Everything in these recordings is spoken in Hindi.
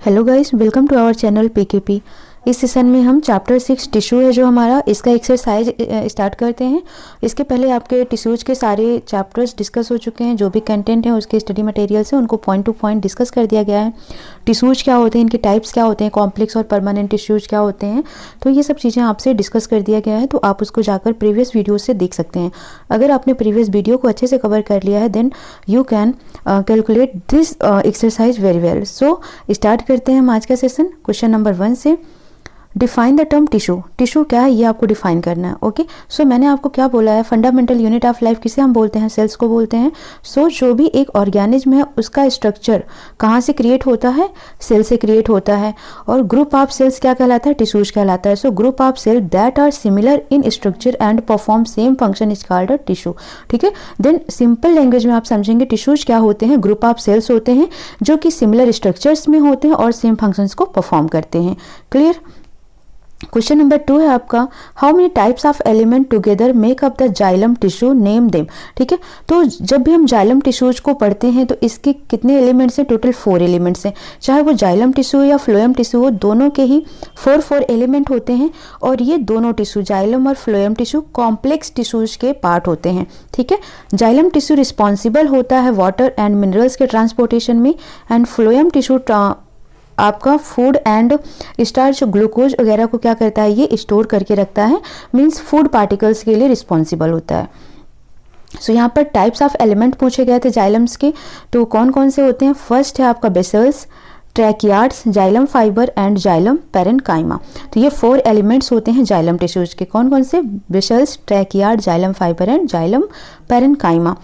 Hello guys, welcome to our channel PKP. इस सेशन में हम चैप्टर 6 टिश्यू है जो हमारा, इसका एक्सरसाइज स्टार्ट करते हैं। इसके पहले आपके टिश्यूज के सारे चैप्टर्स डिस्कस हो चुके हैं। जो भी कंटेंट है उसके स्टडी मटेरियल्स है उनको पॉइंट टू पॉइंट डिस्कस कर दिया गया है। टिश्यूज क्या होते हैं, इनके टाइप्स क्या होते हैं, कॉम्प्लेक्स और परमानेंट टिश्यूज क्या होते हैं, तो ये सब चीज़ें आपसे डिस्कस कर दिया गया है। तो आप उसको जाकर प्रीवियस वीडियो से देख सकते हैं। अगर आपने प्रीवियस वीडियो को अच्छे से कवर कर लिया है then you can calculate this exercise very well. So start करते हैं हम आज का सेशन क्वेश्चन नंबर 1 से। Define the term tissue. Tissue क्या है ये आपको डिफाइन करना है। ओके, सो मैंने आपको क्या बोला है, फंडामेंटल यूनिट ऑफ लाइफ किसे हम बोलते हैं, सेल्स को बोलते हैं। सो जो भी एक ऑर्गेनिज्म है उसका स्ट्रक्चर कहाँ से क्रिएट होता है, सेल से क्रिएट होता है। और ग्रुप ऑफ सेल्स क्या कहलाता है, टिश्यूज कहलाता है। So group of cell that are similar in structure and perform same function is called a tissue. ठीक है, देन सिंपल लैंग्वेज में आप समझेंगे टिश्यूज क्या होते हैं, ग्रुप ऑफ सेल्स होते हैं जो कि सिमिलर स्ट्रक्चर्स में होते हैं और सेम फंक्शंस को परफॉर्म करते हैं। क्लियर। क्वेश्चन नंबर 2 है आपका, how many types of element together make up the xylem tissue, name them. ठीक है, तो जब भी हम जाइलम टिश्यूज को पढ़ते हैं तो इसके कितने एलिमेंट्स हैं, टोटल 4 एलिमेंट्स हैं। चाहे वो जाइलम टिश्यू या फ्लोएम टिश्यू हो, दोनों के ही 4 एलिमेंट होते हैं। और ये दोनों टिश्यू, जाइलम और फ्लोएम टिश्यू, कॉम्प्लेक्स टिश्यूज के पार्ट होते हैं। ठीक है, जाइलम टिश्यू रिस्पॉन्सिबल होता है वाटर एंड मिनरल्स के ट्रांसपोर्टेशन में, एंड फ्लोएम टिश्यू आपका फूड एंड स्टार्च, ग्लूकोज वगैरह को क्या करता है, ये स्टोर करके रखता है, मीन्स फूड पार्टिकल्स के लिए रिस्पॉन्सिबल होता है। सो यहाँ पर टाइप्स ऑफ एलिमेंट पूछे गए थे जाइलम्स के, तो कौन कौन से होते हैं। फर्स्ट है आपका vessels, tracheids, xylem fibre and xylem parenchyma. तो ये 4 एलिमेंट्स होते हैं जाइलम टिश्यूज के। कौन कौन से, vessels, tracheid, xylem fibre and xylem parenchyma.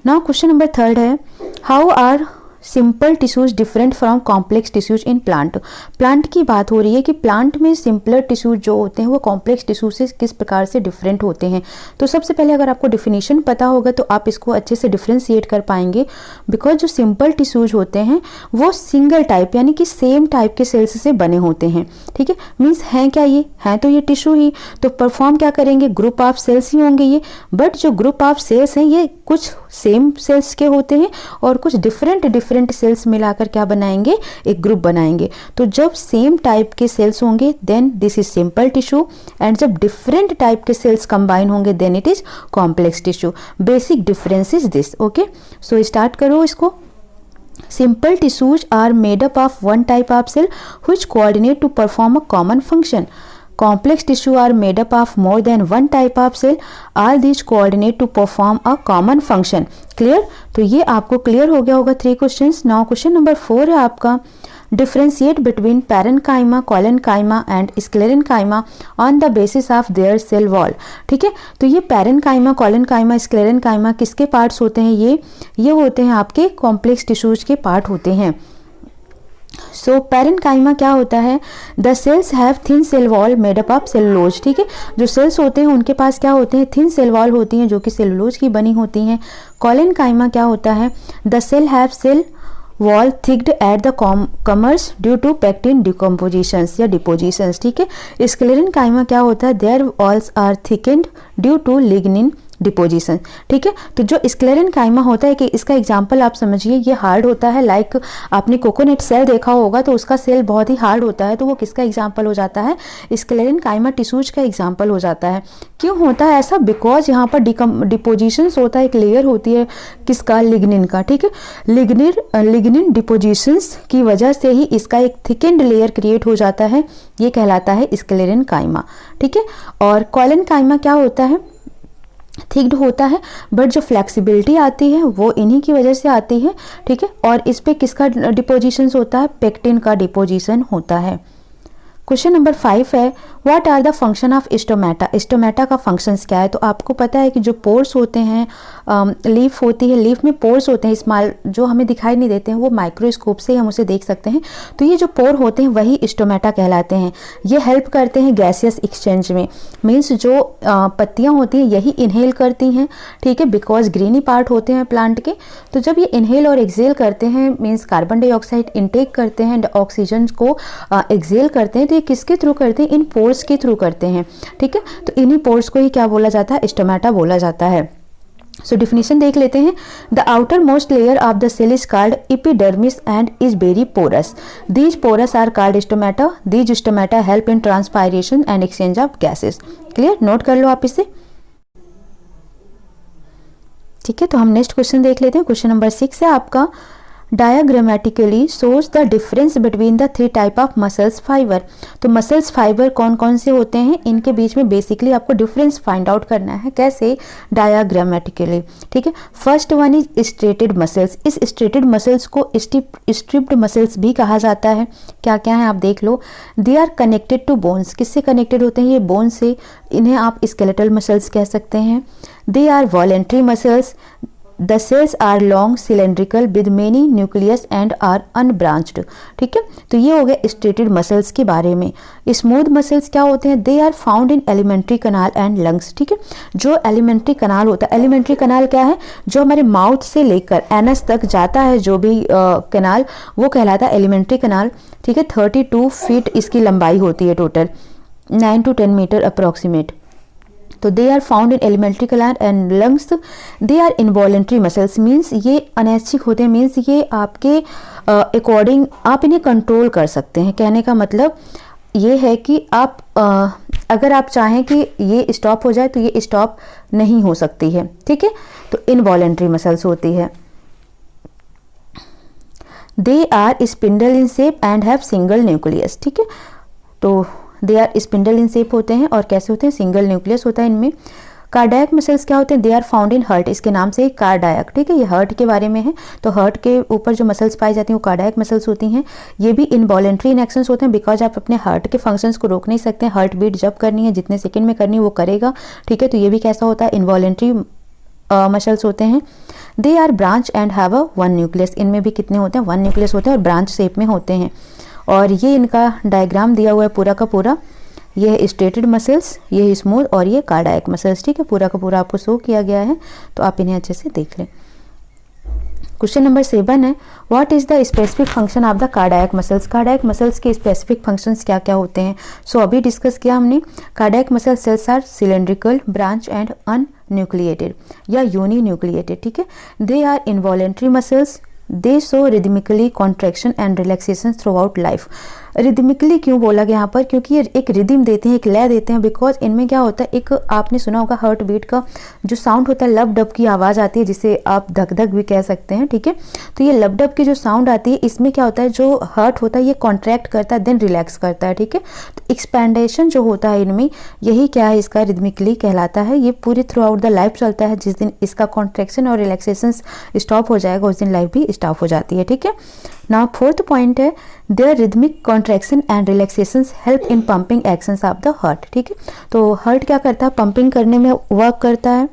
Now question number 3 है, how are simple tissues different from complex tissues in plant. Plant की बात हो रही है कि प्लांट में सिंपलर टिश्यूज जो होते हैं वो कॉम्प्लेक्स टिश्यू से किस प्रकार से डिफरेंट होते हैं। तो सबसे पहले अगर आपको डिफिनीशन पता होगा तो आप इसको अच्छे से डिफ्रेंशिएट कर पाएंगे। बिकॉज जो सिंपल टिश्यूज होते हैं वो सिंगल टाइप यानी कि सेम टाइप के सेल्स से बने होते हैं। ठीक है, मीन्स हैं क्या, ये हैं तो ये टिश्यू ही, तो परफॉर्म क्या करेंगे, ग्रुप ऑफ सेल्स ही होंगे ये। बट जो ग्रुप ऑफ सेल्स हैं ये कुछ सेम सेल्स के होते हैं और कुछ डिफरेंट सेल्स मिलाकर क्या बनाएंगे, एक ग्रुप बनाएंगे। तो जब सेम टाइप के सेल्स होंगे then this is simple tissue, and जब डिफरेंट टाइप के सेल्स कंबाइन होंगे then it is complex tissue. Basic difference is this. Okay, so start करो इसको। Simple tissues are made up of one type of cell which coordinate to perform a common function. Complex tissue are made up of more than one type of cell. All these coordinate to perform a common function. Clear? तो ये आपको क्लियर हो गया होगा 3 क्वेश्चंस। नाउ क्वेश्चन नंबर 4 है आपका, differentiate between parenchyma, collenchyma and sclerenchyma on the basis of their cell wall। ठीक है, तो ये parenchyma, collenchyma, sclerenchyma किसके पार्ट्स होते हैं, ये होते हैं आपके कॉम्प्लेक्स टिश्यूज के पार्ट होते हैं। सो पैरेन्काइमा क्या होता है, the cells have thin cell wall made up of cellulose. ठीक है, जो सेल्स होते हैं उनके पास क्या होते हैं, थिन सेल वॉल होती हैं जो कि सेलुलोज की बनी होती हैं। कॉलेनकाइमा क्या होता है, the cell have cell wall thickened at the corners due to pectin decompositions या डिपोजिशंस। ठीक है, स्क्लेरेनकाइमा क्या होता है, their walls are thickened due to lignin deposition. ठीक है, तो जो स्क्लेरेनकाइमा होता है कि इसका एग्जांपल आप समझिए, ये हार्ड होता है। लाइक आपने कोकोनट सेल देखा होगा तो उसका सेल बहुत ही हार्ड होता है, तो वो किसका एग्जांपल हो जाता है, स्क्लेरेनकाइमा टिश्यूज का एग्जांपल हो जाता है। क्यों होता है ऐसा, बिकॉज यहाँ पर डिपोजिशंस होता है, एक लेयर होती है किसका, लिग्निन का। ठीक है, लिग्निन डिपोजिशंस की वजह से ही इसका एक थिकेंड लेयर क्रिएट हो जाता है, ये कहलाता है स्क्लेरेनकाइमा। ठीक है, और कॉलेनकाइमा क्या होता है, थिक्ड होता है, बट जो फ्लेक्सिबिलिटी आती है वो इन्हीं की वजह से आती है। ठीक है, और इस पे किसका डिपोजिशन होता है, पेक्टिन का डिपोजिशन होता है। क्वेश्चन नंबर 5 है, what are the function of stomata. Stomata का फंक्शंस क्या है, तो आपको पता है कि जो पोर्स होते हैं, लीफ होती है, लीफ में पोर्स होते हैं स्मॉल, जो हमें दिखाई नहीं देते हैं, वो माइक्रोस्कोप से हम उसे देख सकते हैं। तो ये जो पोर होते हैं वही स्टोमेटा कहलाते हैं। ये हेल्प करते हैं गैसियस एक्सचेंज में, मीन्स जो पत्तियां होती हैं यही इनहेल करती हैं। ठीक है, बिकॉज ग्रीनी पार्ट होते हैं प्लांट के, तो जब ये इनहेल और एक्सेल करते हैं, मीन्स कार्बन डाइऑक्साइड इनटेक करते हैं एंड ऑक्सीजन को एक्सेल करते हैं, तो ये किसके थ्रू करते हैं, इन पोर्स के थ्रू करते हैं। ठीक है, तो इन्हीं पोर्स को ही क्या बोला जाता है, स्टोमेटा बोला जाता है। सो डिफिनेशन देख लेते हैं। The outermost layer of the cell is called epidermis and is very porous. These pores are called stomata. These stomata help in transpiration and exchange of gases. Clear, note कर लो आप इसे। ठीक है, तो हम नेक्स्ट क्वेश्चन देख लेते हैं। क्वेश्चन नंबर 6 है आपका, diagrammatically shows the difference between the 3 type of muscles fibre. तो मसल्स फाइबर कौन कौन से होते हैं, इनके बीच में बेसिकली आपको डिफरेंस फाइंड आउट करना है। कैसे? डायाग्रामेटिकली। ठीक है, first one is striated muscles. इस स्ट्रेटेड मसल्स को स्ट्रिप्ड मसल्स भी कहा जाता है। क्या क्या है आप देख लो। They are connected to bones. किससे कनेक्टेड होते हैं ये? बोन से। इन्हें आप स्केलेटल मसल्स कह सकते हैं। They are voluntary muscles. The cells are long cylindrical with many nucleus and are unbranched। ठीक है, तो ये हो गया स्ट्रेटेड मसल्स के बारे में। स्मूथ मसल्स क्या होते हैं? They are found in alimentary canal and lungs. ठीक है, जो एलिमेंट्री कनाल होता है, एलिमेंट्री कनाल क्या है? जो हमारे माउथ से लेकर एनस तक जाता है जो भी कनाल, वो कहलाता है एलिमेंट्री कनाल। ठीक है, 32 फीट इसकी लंबाई होती है टोटल, 9 to 10 मीटर अप्रोक्सीमेट। तो they are found in alimentary canal and lungs. They are involuntary muscles, means ये अनैच्छिक होते हैं, मीन्स ये आपके अकॉर्डिंग आप इन्हें कंट्रोल कर सकते हैं। कहने का मतलब ये है कि आप अगर आप चाहें कि ये स्टॉप हो जाए तो ये स्टॉप नहीं हो सकती है। ठीक है, तो इनवॉलेंट्री मसल्स होती है। They are spindle in shape and have single nucleus. ठीक है, तो they are spindle in shape होते हैं और कैसे होते हैं? सिंगल न्यूक्लियस होता है इनमें। कार्डियक मसल्स क्या होते हैं? They are found in heart. इसके नाम से कार्डियक। ठीक है, ये हार्ट के बारे में है। तो हार्ट के ऊपर जो मसल्स पाई जाती हैं वो कार्डियक मसल्स होती हैं। ये भी इनवॉलेंट्री इन एक्शंस होते हैं, बिकॉज आप अपने हार्ट के फंक्शंस को रोक नहीं सकते हैं। हार्ट बीट जब करनी है, जितने सेकंड में करनी है वो करेगा। ठीक है, तो ये भी कैसा होता है? इनवॉलेंट्री मसल्स होते हैं। They are branch and have a 1 nucleus. इनमें भी कितने होते हैं? 1 न्यूक्लियस होते हैं और ब्रांच शेप में होते हैं। और ये इनका डायग्राम दिया हुआ है पूरा का पूरा। ये है स्ट्रेटेड मसल्स, ये स्मूथ और ये कार्डियक मसल्स। ठीक है, पूरा का पूरा आपको शो किया गया है, तो आप इन्हें अच्छे से देख लें। क्वेश्चन नंबर 7 है, what is the specific function of the cardiac muscles. Cardiac muscles के स्पेसिफिक फंक्शंस क्या क्या होते हैं? सो अभी डिस्कस किया हमने। Cardiac muscle cells are cylindrical, branch and uninucleated या यूनिन्यूक्लिएटेड। ठीक है, they are involuntary muscles. They show rhythmically contraction and relaxation throughout life. Rhythmically क्यों बोला गया यहाँ पर? क्योंकि ये एक रिदम देते हैं, एक लय देते हैं। बिकॉज इनमें क्या होता है, एक आपने सुना होगा हार्ट बीट का जो साउंड होता है, लब डब की आवाज़ आती है, जिसे आप धक धक भी कह सकते हैं। ठीक है, तो ये लब डब की जो साउंड आती है, इसमें क्या होता है, जो हार्ट होता है ये कॉन्ट्रैक्ट करता है, देन रिलैक्स करता है। ठीक है, तो एक्सपेंडेशन जो होता है इनमें, यही क्या है, इसका रिदमिकली कहलाता है। ये पूरी थ्रू आउट द लाइफ चलता है। जिस दिन इसका कॉन्ट्रैक्शन और रिलैक्सेशन स्टॉप हो जाएगा, उस दिन लाइफ भी स्टॉप हो जाती है। ठीक है, नाउ 4th पॉइंट है, their rhythmic contraction and relaxations help in pumping actions of the heart. ठीक है, तो हार्ट क्या करता है? पंपिंग करने में वर्क करता है,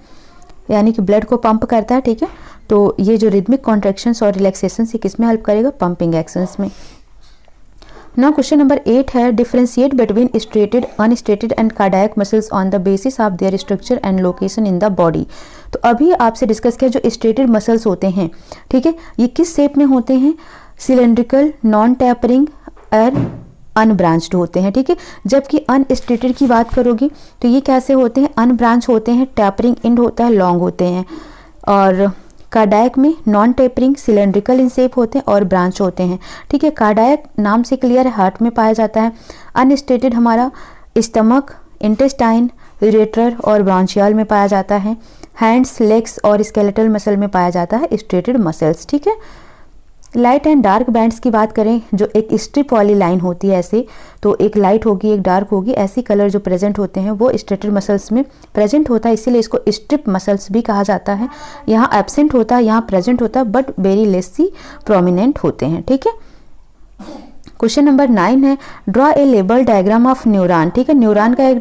यानी कि ब्लड को पंप करता है। ठीक है, तो ये जो रिदमिक कॉन्ट्रैक्शंस और रिलैक्सेशंस, ये किस में हेल्प करेगा? पंपिंग एक्शंस में। नाउ क्वेश्चन नंबर 8 है, differentiate between striated, unstriated and cardiac muscles on the basis of their structure and location in the body. तो अभी आपसे डिस्कस किया, जो स्ट्रेटेड मसल्स होते हैं, ठीक है, ये किस शेप में होते हैं? सिलेंड्रिकल, नॉन टैपरिंग और अनब्रांच्ड होते हैं। ठीक है, जबकि अनस्ट्रेटेड की बात करोगी तो ये कैसे होते हैं? अनब्रांच होते हैं, टैपरिंग एंड होता है, लॉन्ग होते हैं। और कार्डियक में non tapering, cylindrical in shape होते हैं और ब्रांच होते हैं। ठीक है, कार्डियक नाम से क्लियर है, हार्ट में पाया जाता है। अनस्टेटेड हमारा स्टमक, इंटेस्टाइन, यूरेटर और ब्रांचियल में पाया जाता है। हैंड्स, लेग्स और स्केलेटल मसल में पाया जाता है स्ट्रेटेड मसल्स। ठीक है, लाइट एंड डार्क बैंड्स की बात करें, जो एक स्ट्रिप वाली लाइन होती है ऐसे, तो एक लाइट होगी एक डार्क होगी, ऐसी कलर जो प्रेजेंट होते हैं वो स्ट्रेटेड मसल्स में प्रेजेंट होता है, इसीलिए इसको स्ट्रिप मसल्स भी कहा जाता है। यहाँ एब्सेंट होता है, यहाँ प्रेजेंट होता है, बट वेरी लेसली प्रोमिनेंट होते हैं। ठीक है, क्वेश्चन नंबर 9 है, draw a label diagram of neuron. ठीक है, न्यूरॉन का एक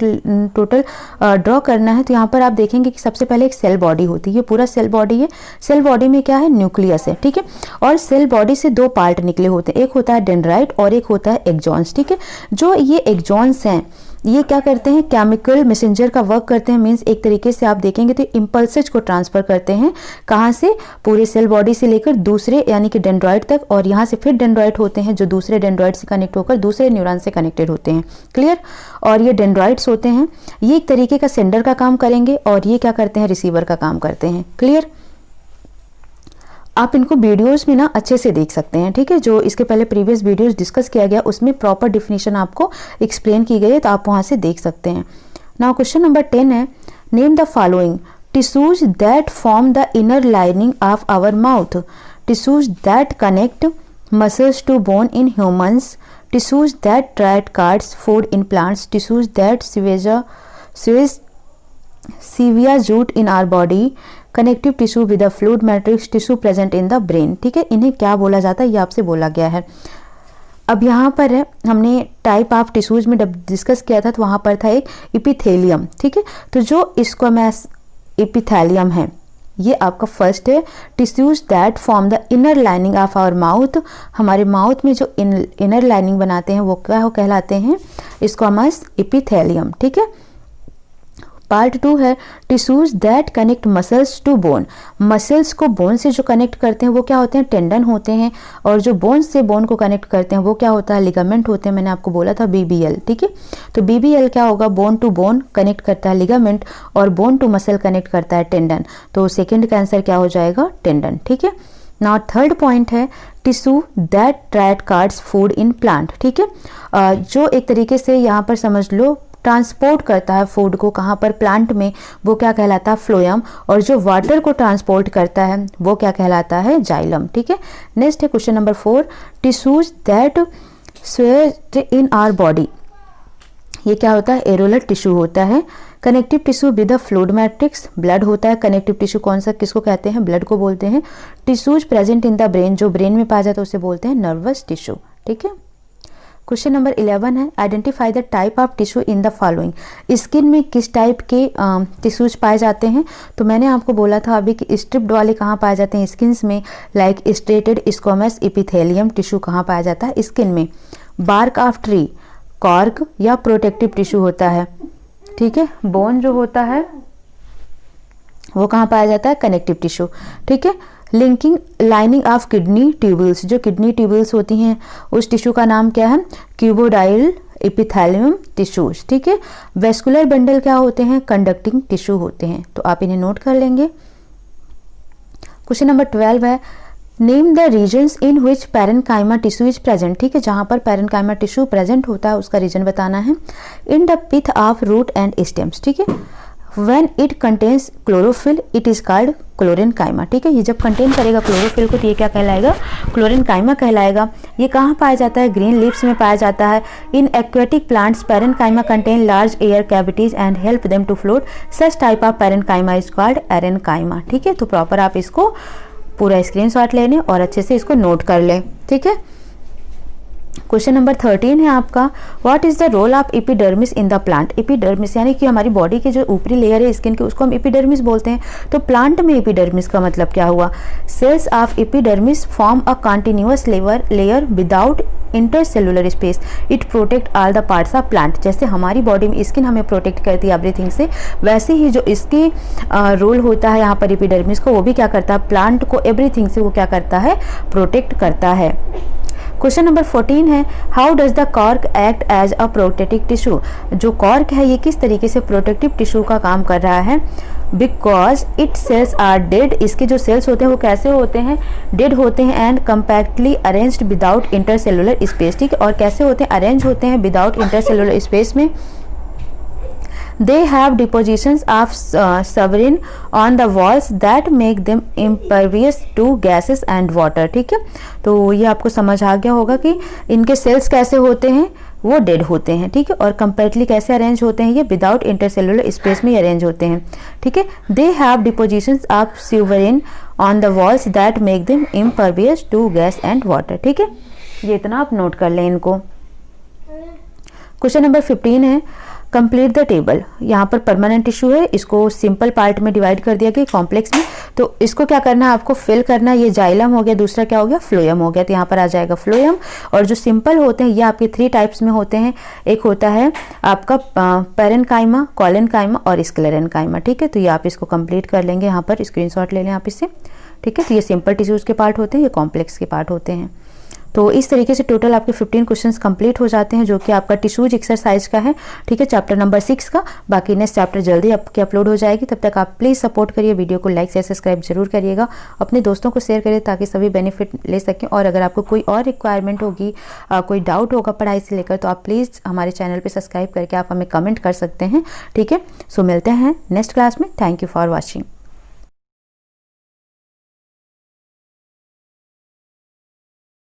टोटल ड्रॉ करना है। तो यहाँ पर आप देखेंगे कि सबसे पहले एक सेल बॉडी होती है, ये पूरा सेल बॉडी है। सेल बॉडी में क्या है? न्यूक्लियस है। ठीक है, और सेल बॉडी से 2 पार्ट निकले होते हैं, एक होता है डेंड्राइट और एक होता है एक्सॉन्स। ठीक है, जो ये एक्सॉन्स हैं ये क्या करते हैं, केमिकल मैसेंजर का वर्क करते हैं। मींस एक तरीके से आप देखेंगे तो इम्पल्सेज को ट्रांसफर करते हैं, कहाँ से, पूरे सेल बॉडी से लेकर दूसरे यानी कि डेंड्रॉइड तक, और यहाँ से फिर डेंड्रॉइड होते हैं जो दूसरे डेंड्रॉइड से कनेक्ट होकर दूसरे न्यूरॉन से कनेक्टेड होते हैं। क्लियर। और ये डेंड्रॉइड्स होते हैं, ये एक तरीके का सेंडर का काम करेंगे और ये क्या करते हैं, रिसीवर का काम करते हैं। क्लियर। आप इनको वीडियोस में ना अच्छे से देख सकते हैं, ठीक है। जो इसके पहले प्रीवियस वीडियोस डिस्कस किया गया उसमें प्रॉपर डिफिनीशन आपको एक्सप्लेन की गई है, तो आप वहां से देख सकते हैं। नाउ क्वेश्चन नंबर 10 है, name the following tissues that form the inner lining of our mouth. Tissues that connect muscles to bone in humans, tissues that track cards food in plants, tissues that सीविया जूट in our body, connective tissue with the fluid matrix, tissue present in the brain. ठीक है, इन्हें क्या बोला जाता है ये आपसे बोला गया है। अब यहाँ पर है, हमने टाइप ऑफ टिश्यूज में डिस्कस किया था तो वहाँ पर था एक एपिथेलियम। ठीक है, तो जो स्क्वैमस एपिथेलियम है ये आपका फर्स्ट है। Tissues that form the inner lining of our mouth, हमारे माउथ में जो इनर लाइनिंग बनाते हैं वो क्या कहलाते हैं, स्क्वैमस एपिथेलियम। ठीक है। पार्ट 2 है, tissues that connect muscles to bone. Muscles को बोन से जो कनेक्ट करते हैं वो क्या होते हैं, टेंडन होते हैं, और जो बोन से बोन को कनेक्ट करते हैं वो क्या होता है, लिगामेंट होते हैं। मैंने आपको बोला था BBL। ठीक है, तो BBL क्या होगा, बोन टू बोन कनेक्ट करता है लिगामेंट, और बोन टू मसल कनेक्ट करता है टेंडन। तो सेकेंड का आंसर क्या हो जाएगा, टेंडन। ठीक है। नाउ थर्ड पॉइंट है, tissue that track cards food in plant. ठीक है, जो एक तरीके से यहाँ पर समझ लो ट्रांसपोर्ट करता है फूड को, कहाँ पर, प्लांट में, वो क्या कहलाता है, फ्लोएम, और जो वाटर को ट्रांसपोर्ट करता है वो क्या कहलाता है, जाइलम। ठीक है। नेक्स्ट है question number 4, tissues that sweat in our body. ये क्या होता है, एरोलर टिश्यू होता है। Connective tissue with the fluid matrix, blood होता है। कनेक्टिव टिश्यू कौन सा, किसको कहते हैं, ब्लड को बोलते हैं। Tissues present in the brain, जो ब्रेन में पाया जाता है उसे बोलते हैं नर्वस टिश्यू। ठीक है। क्वेश्चन नंबर 11 है, identify the type of tissue in the following. Skin में किस टाइप के टिश्यूज पाए जाते हैं, तो मैंने आपको बोला था अभी कि स्ट्रिप्ड वाले कहाँ पाए जाते हैं, स्किन्स में, like striated squamous epithelium tissue कहाँ पाया जाता है, स्किन में। बार्क ऑफ ट्री, कॉर्क या प्रोटेक्टिव टिश्यू होता है। ठीक है। बोन जो होता है वो कहाँ पाया जाता है, कनेक्टिव टिश्यू। ठीक है। Linking lining of kidney tubules, जो किडनी ट्यूब्यूल्स होती हैं उस टिश्यू का नाम क्या है, क्यूबोडाइल एपिथेलियम टिश्यूज। ठीक है। वेस्कुलर बंडल क्या होते हैं, कंडक्टिंग टिश्यू होते हैं। तो आप इन्हें नोट कर लेंगे। क्वेश्चन नंबर 12 है, name the regions in which parenchyma tissue is present. ठीक है, जहां पर पैरेन्काइमा टिश्यू प्रेजेंट होता है उसका रीजन बताना है। In the pith of root and stems. ठीक है। When it contains chlorophyll, it is called chlorenchyma. ठीक है, ये जब कंटेन करेगा क्लोरोफिल को तो ये क्या कहलाएगा, क्लोरेनकाइमा कहलाएगा। ये कहाँ पाया जाता है, ग्रीन लीव्स में पाया जाता है। In aquatic plants parenchyma contain large air cavities and help them to float, such type of parenchyma is called aerenchyma. ठीक है, तो प्रॉपर आप इसको पूरा स्क्रीनशॉट लेने और अच्छे से इसको नोट कर लें। ठीक है। क्वेश्चन नंबर 13 है आपका, what is the role of epidermis in the plant. Epidermis यानी कि हमारी बॉडी के जो ऊपरी लेयर है स्किन की उसको हम एपिडर्मिस बोलते हैं। तो प्लांट में एपिडर्मिस का मतलब क्या हुआ, cells of epidermis form a continuous layer without intercellular space, it protect all the parts of plant. जैसे हमारी बॉडी में स्किन हमें प्रोटेक्ट करती है एवरीथिंग से, वैसे ही जो इसकी रोल होता है यहाँ पर एपिडर्मिस को, वो भी क्या करता है, प्लांट को एवरीथिंग से वो क्या करता है, प्रोटेक्ट करता है। क्वेश्चन नंबर 14 है, how does the cork act as a protective tissue. जो कॉर्क है ये किस तरीके से प्रोटेक्टिव टिश्यू का काम कर रहा है, because it cells are dead. इसके जो सेल्स होते हैं वो कैसे होते हैं, डेड होते हैं, and compactly arranged without intercellular space. ठीक है, और कैसे होते हैं, अरेंज होते हैं विदाउट इंटरसेलुलर स्पेस में। They have depositions of suberin on the walls that make them impervious to gases and water। ठीक है, तो ये आपको समझ आ गया होगा कि इनके सेल्स कैसे होते हैं, वो डेड होते हैं। ठीक है, और कंपैक्टली कैसे अरेंज होते हैं, ये विदाउट इंटरसेलुलर स्पेस में अरेंज होते हैं। ठीक है, they have depositions of suberin on the walls that make them impervious to gas and water. ठीक है, ये इतना आप नोट कर लें इनको। क्वेश्चन नंबर 15 है, कंप्लीट द टेबल। यहाँ पर परमानेंट टिश्यू है, इसको सिंपल पार्ट में डिवाइड कर दिया गया, कॉम्प्लेक्स में। तो इसको क्या करना है आपको, फिल करना। ये जाइलम हो गया, दूसरा क्या हो गया, फ्लोएम हो गया। तो यहाँ पर आ जाएगा फ्लोएम। और जो सिंपल होते हैं ये आपके 3 टाइप्स में होते हैं। एक होता है आपका पैरेन्काइमा, कॉलेनकाइमा और स्क्लेरेन्काइमा। ठीक है, तो ये आप इसको कंप्लीट कर लेंगे। यहाँ पर स्क्रीनशॉट ले लें आप इससे। ठीक है, तो ये सिंपल टिश्यूज के पार्ट होते हैं, ये कॉम्प्लेक्स के पार्ट होते हैं। तो इस तरीके से टोटल आपके 15 क्वेश्चंस कंप्लीट हो जाते हैं, जो कि आपका टिश्यूज एक्सरसाइज का है। ठीक है, चैप्टर नंबर 6 का। बाकी नेक्स्ट चैप्टर जल्दी आपके अपलोड हो जाएगी। तब तक आप प्लीज़ सपोर्ट करिए, वीडियो को लाइक शेयर सब्सक्राइब जरूर करिएगा, अपने दोस्तों को शेयर करिए ताकि सभी बेनिफिट ले सकें। और अगर आपको कोई और रिक्वायरमेंट होगी, कोई डाउट होगा पढ़ाई से लेकर, तो आप प्लीज़ हमारे चैनल पर सब्सक्राइब करके आप हमें कमेंट कर सकते हैं। ठीक है, सो मिलते हैं नेक्स्ट क्लास में। Thank you for watching.